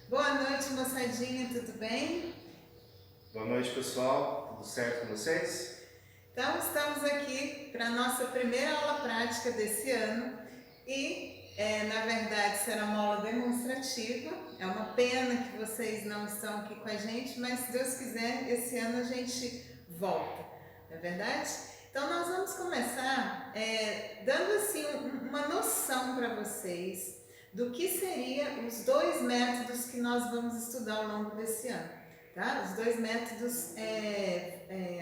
Boa noite, moçadinha, tudo bem? Boa noite, pessoal. Tudo certo com vocês? Então, estamos aqui para a nossa primeira aula prática desse ano e, na verdade, será uma aula demonstrativa. É uma pena que vocês não estão aqui com a gente, mas se Deus quiser, esse ano a gente volta, não é verdade? Então, nós vamos começar dando assim uma noção para vocês do que seriam os dois métodos que nós vamos estudar ao longo desse ano. Tá? Os dois métodos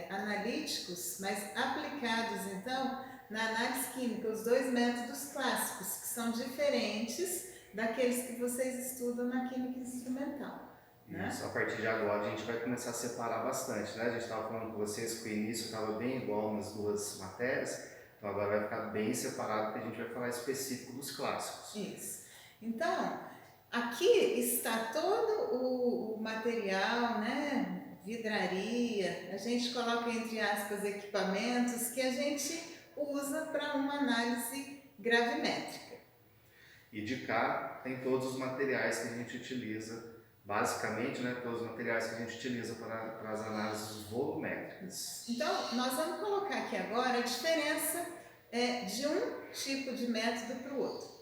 analíticos, mas aplicados então na análise química, os dois métodos clássicos, que são diferentes daqueles que vocês estudam na química instrumental. Né? Isso, a partir de agora a gente vai começar a separar bastante, né? A gente estava falando com vocês que o início estava bem igual nas duas matérias, então agora vai ficar bem separado porque a gente vai falar específico dos clássicos. Isso. Então, aqui está todo o material, né? Vidraria, a gente coloca entre aspas equipamentos que a gente usa para uma análise gravimétrica. E de cá tem todos os materiais que a gente utiliza, basicamente, né? Todos os materiais que a gente utiliza para as análises volumétricas. Então, nós vamos colocar aqui agora a diferença de um tipo de método para o outro.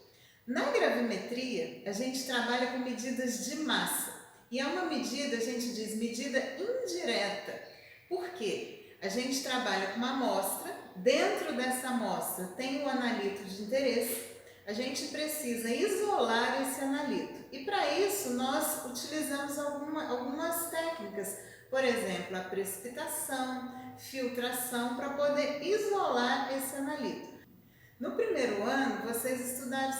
Na gravimetria, a gente trabalha com medidas de massa. E é uma medida, a gente diz, medida indireta. Por quê? A gente trabalha com uma amostra, dentro dessa amostra tem um analito de interesse, a gente precisa isolar esse analito. E para isso nós utilizamos algumas técnicas, por exemplo, a precipitação, filtração, para poder isolar esse analito. No primeiro ano, vocês estudaram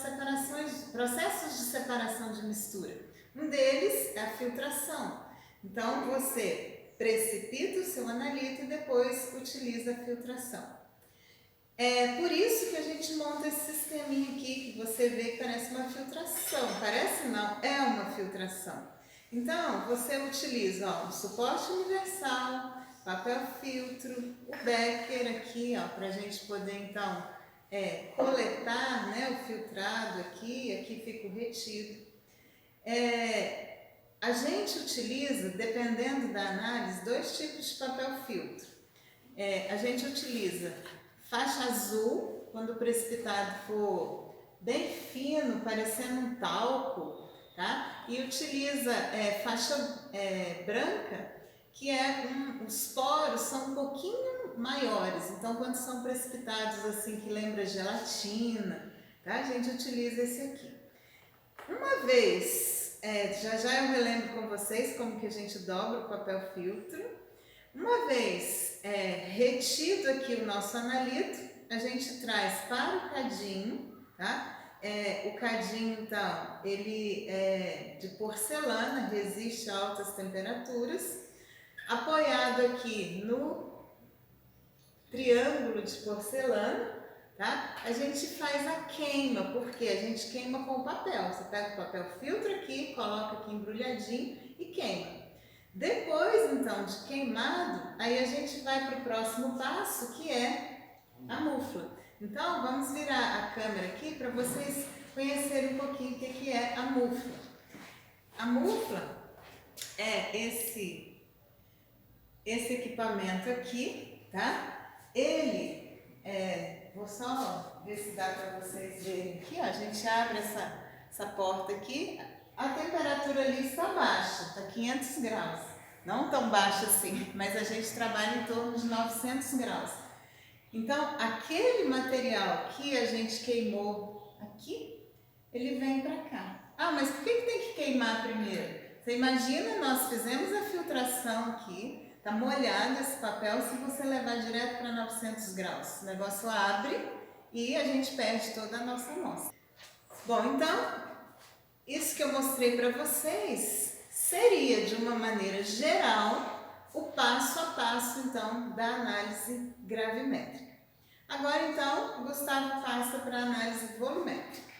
processos de separação de mistura. Um deles é a filtração. Então, você precipita o seu analito e depois utiliza a filtração. É por isso que a gente monta esse sisteminha aqui, que você vê que parece uma filtração. Parece não, é uma filtração. Então, você utiliza um suporte universal, papel filtro, o Becker aqui, para a gente poder então coletar, né, o filtrado aqui fica o retido. A gente utiliza, dependendo da análise, dois tipos de papel filtro. A gente utiliza faixa azul, quando o precipitado for bem fino, parecendo um talco, tá? E utiliza faixa branca, que os poros são um pouquinho maiores, então quando são precipitados assim que lembra gelatina, tá? A gente utiliza esse aqui. Uma vez, já eu relembro com vocês como que a gente dobra o papel filtro. Uma vez retido aqui o nosso analito, a gente traz para o cadinho, tá? O cadinho, então, ele é de porcelana, resiste a altas temperaturas. Apoiado aqui no triângulo de porcelana, tá? A gente faz a queima, porque a gente queima com o papel. Você pega o papel filtro aqui, coloca aqui embrulhadinho e queima. Depois, então, de queimado, aí a gente vai para o próximo passo, que é a mufla. Então, vamos virar a câmera aqui para vocês conhecerem um pouquinho o que é a mufla. A mufla é esse equipamento aqui, tá? Ele, vou só ver se dá para vocês verem aqui, ó, a gente abre essa porta aqui, a temperatura ali está baixa, está 500 graus, não tão baixa assim, mas a gente trabalha em torno de 900 graus. Então, aquele material que a gente queimou aqui, ele vem para cá. Ah, mas por que tem que queimar primeiro? Você imagina, nós fizemos a filtração aqui, tá molhado esse papel, se você levar direto para 900 graus, o negócio abre e a gente perde toda a nossa amostra. Bom, então, isso que eu mostrei para vocês seria, de uma maneira geral, o passo a passo, então, da análise gravimétrica. Agora, então, o Gustavo passa para a análise volumétrica.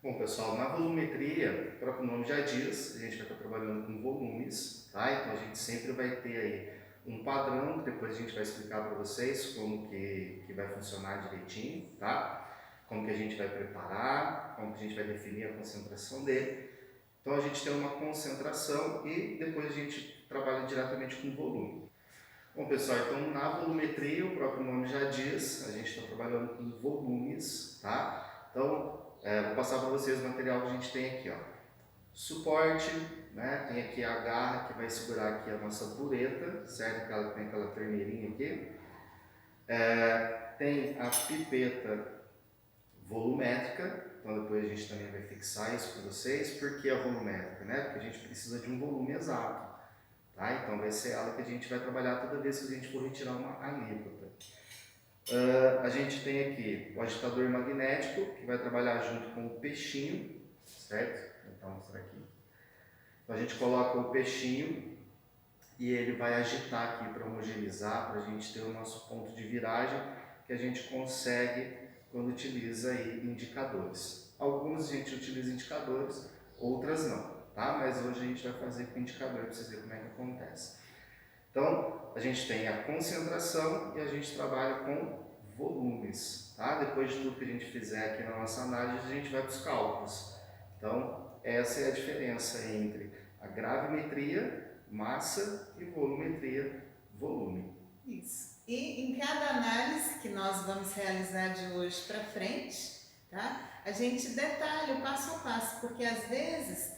Bom, pessoal, na volumetria, o próprio nome já diz, a gente vai estar trabalhando com volumes, tá? Então a gente sempre vai ter aí um padrão, que depois a gente vai explicar para vocês como que vai funcionar direitinho, tá? Como que a gente vai preparar, como que a gente vai definir a concentração dele. Então a gente tem uma concentração e depois a gente trabalha diretamente com volume. Bom pessoal, então na volumetria, o próprio nome já diz, a gente está trabalhando com volumes, tá? Então, vou passar para vocês o material que a gente tem aqui, ó. Suporte, né? Tem aqui a garra que vai segurar aqui a nossa bureta, certo? Tem aquela torneirinha aqui. Tem a pipeta volumétrica, então depois a gente também vai fixar isso para vocês. Por que a volumétrica, né? Porque a gente precisa de um volume exato. Tá? Então vai ser ela que a gente vai trabalhar toda vez que a gente for retirar uma alíquota. A gente tem aqui o agitador magnético, que vai trabalhar junto com o peixinho, certo? Vou tentar mostrar aqui. Então a gente coloca o peixinho e ele vai agitar aqui para homogeneizar, para a gente ter o nosso ponto de viragem, que a gente consegue quando utiliza aí indicadores. Alguns a gente utiliza indicadores, outras não. Tá? Mas hoje a gente vai fazer com indicador para vocês verem como é que acontece. Então, a gente tem a concentração e a gente trabalha com volumes. Tá? Depois de tudo que a gente fizer aqui na nossa análise, a gente vai para os cálculos. Então, essa é a diferença entre a gravimetria, massa, e volumetria, volume. Isso. E em cada análise que nós vamos realizar de hoje para frente, tá? A gente detalha o passo a passo, porque às vezes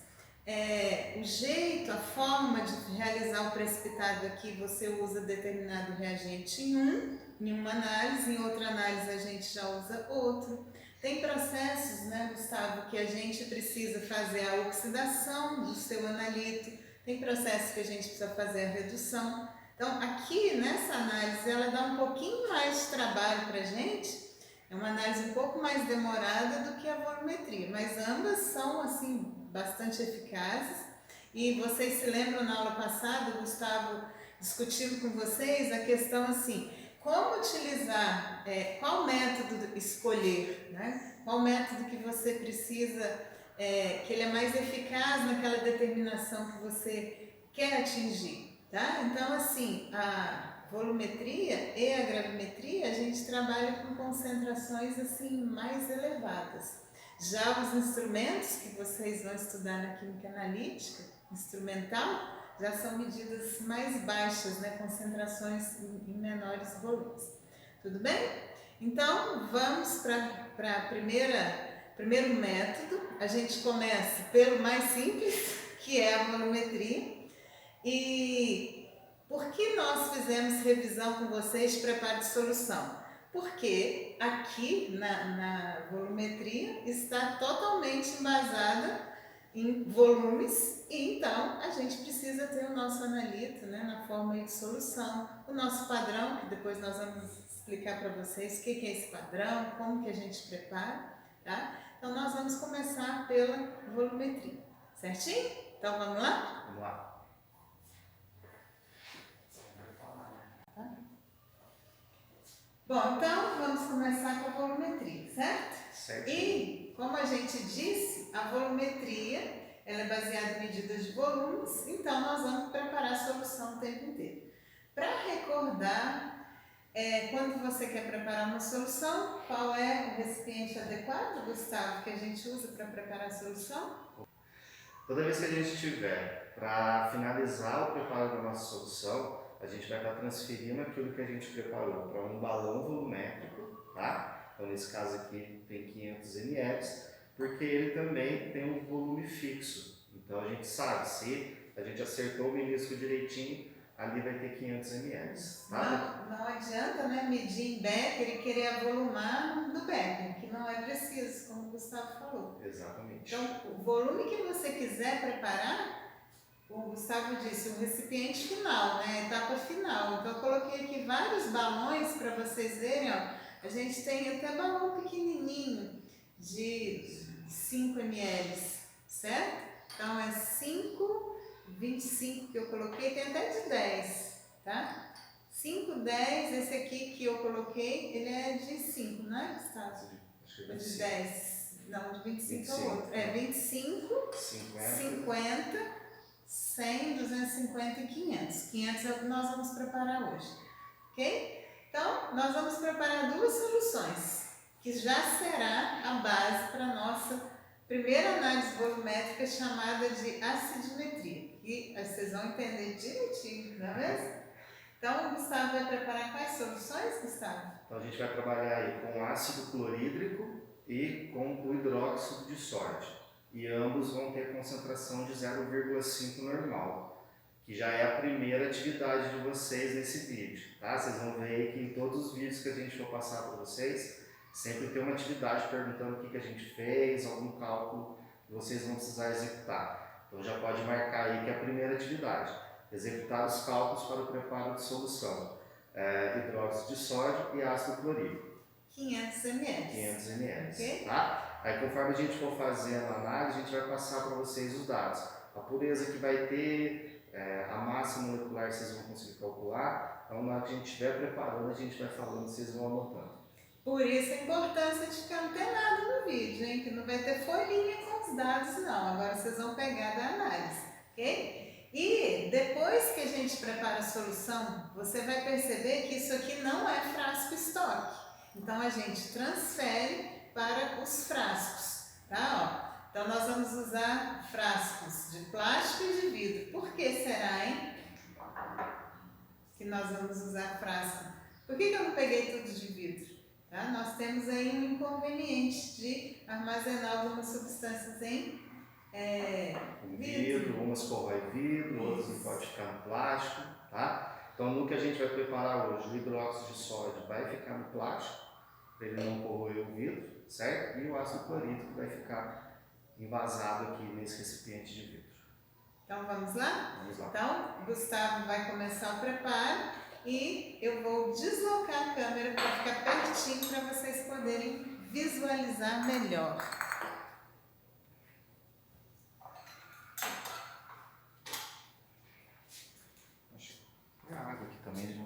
o jeito, a forma de realizar o precipitado aqui, você usa determinado reagente em uma análise, em outra análise a gente já usa outro. Tem processos, né, Gustavo, que a gente precisa fazer a oxidação do seu analito, tem processos que a gente precisa fazer a redução. Então, aqui nessa análise, ela dá um pouquinho mais de trabalho para a gente, é uma análise um pouco mais demorada do que a volumetria, mas ambas são, assim, bastante eficazes. E vocês se lembram na aula passada, o Gustavo discutindo com vocês a questão assim, como utilizar, qual método escolher, né? Qual método que você precisa, que ele é mais eficaz naquela determinação que você quer atingir, tá? Então, assim, a volumetria e a gravimetria, a gente trabalha com concentrações assim mais elevadas. Já os instrumentos que vocês vão estudar na química analítica, instrumental, já são medidas mais baixas, né? Concentrações em menores volumes. Tudo bem? Então, vamos para primeiro método. A gente começa pelo mais simples, que é a volumetria. E por que nós fizemos revisão com vocês de preparo de solução? Porque aqui na volumetria está totalmente embasada em volumes e então a gente precisa ter o nosso analito, né, na forma de solução, o nosso padrão, que depois nós vamos explicar para vocês o que é esse padrão, como que a gente prepara, tá? Então nós vamos começar pela volumetria, certinho? Então vamos lá? Vamos lá. Bom, então vamos começar com a volumetria, certo? Certo. E, como a gente disse, a volumetria ela é baseada em medidas de volumes, então nós vamos preparar a solução o tempo inteiro. Para recordar, quando você quer preparar uma solução, qual é o recipiente adequado, Gustavo, que a gente usa para preparar a solução? Toda vez que a gente tiver para finalizar o preparo da nossa solução, a gente vai estar transferindo aquilo que a gente preparou para um balão volumétrico, tá? Então nesse caso aqui tem 500 ml, porque ele também tem um volume fixo. Então a gente sabe, se a gente acertou o menisco direitinho, ali vai ter 500 ml, tá? Não adianta, né, medir em Becker e querer avolumar no Becker, que não é preciso, como o Gustavo falou. Exatamente. Então, o volume que você quiser preparar, o Gustavo disse, o recipiente final, né, a etapa final. Então eu coloquei aqui vários balões para vocês verem, ó. A gente tem até balão pequenininho de 5 ml, certo? Então é 5, 25 que eu coloquei, tem até de 10, tá? 5, 10, esse aqui que eu coloquei, ele é de 5, não é, Gustavo? Acho que é De 10. Não, de 25 é o outro. É 25, 50, 100, 250 e 500. 500 é o que nós vamos preparar hoje, ok? Então, nós vamos preparar duas soluções, que já será a base para a nossa Primeira análise volumétrica é chamada de acidimetria, e vocês vão entender direitinho, não é mesmo? Então, o Gustavo vai preparar quais soluções, Gustavo? Então a gente vai trabalhar aí com ácido clorídrico e com o hidróxido de sódio. E ambos vão ter concentração de 0,5 normal, que já é a primeira atividade de vocês nesse vídeo, tá? Vocês vão ver aí que em todos os vídeos que a gente for passar para vocês, sempre tem uma atividade perguntando o que a gente fez, algum cálculo que vocês vão precisar executar. Então já pode marcar aí que é a primeira atividade, executar os cálculos para o preparo de solução. Hidróxido de sódio e ácido clorídrico. 500 ml. 500 ml, Ok? tá? Aí conforme a gente for fazendo a análise, a gente vai passar para vocês os dados. A pureza que vai ter, a massa molecular vocês vão conseguir calcular. Então na hora que a gente estiver preparando, a gente vai falando, vocês vão anotando. Por isso a importância de ficar antenado no vídeo, hein? Que não vai ter folhinha com os dados, não. Agora vocês vão pegar da análise, ok? E depois que a gente prepara a solução, você vai perceber que isso aqui não é frasco estoque. Então a gente transfere para os frascos, tá? Ó, então nós vamos usar frascos de plástico e de vidro. Por que será, hein? Que nós vamos usar frasco. Por que eu não peguei tudo de vidro? Tá? Nós temos aí um inconveniente de armazenar algumas substâncias em Vidro, umas corrói vidro, outras não pode ficar no plástico, tá? Então no que a gente vai preparar hoje, o hidróxido de sódio vai ficar no plástico, para ele não corroer o vidro, certo? E o ácido clorídrico vai ficar envasado aqui nesse recipiente de vidro. Então vamos lá? Vamos lá. Então, Gustavo vai começar o preparo e eu vou deslocar a câmera para ficar pertinho para vocês poderem visualizar melhor. A água aqui também,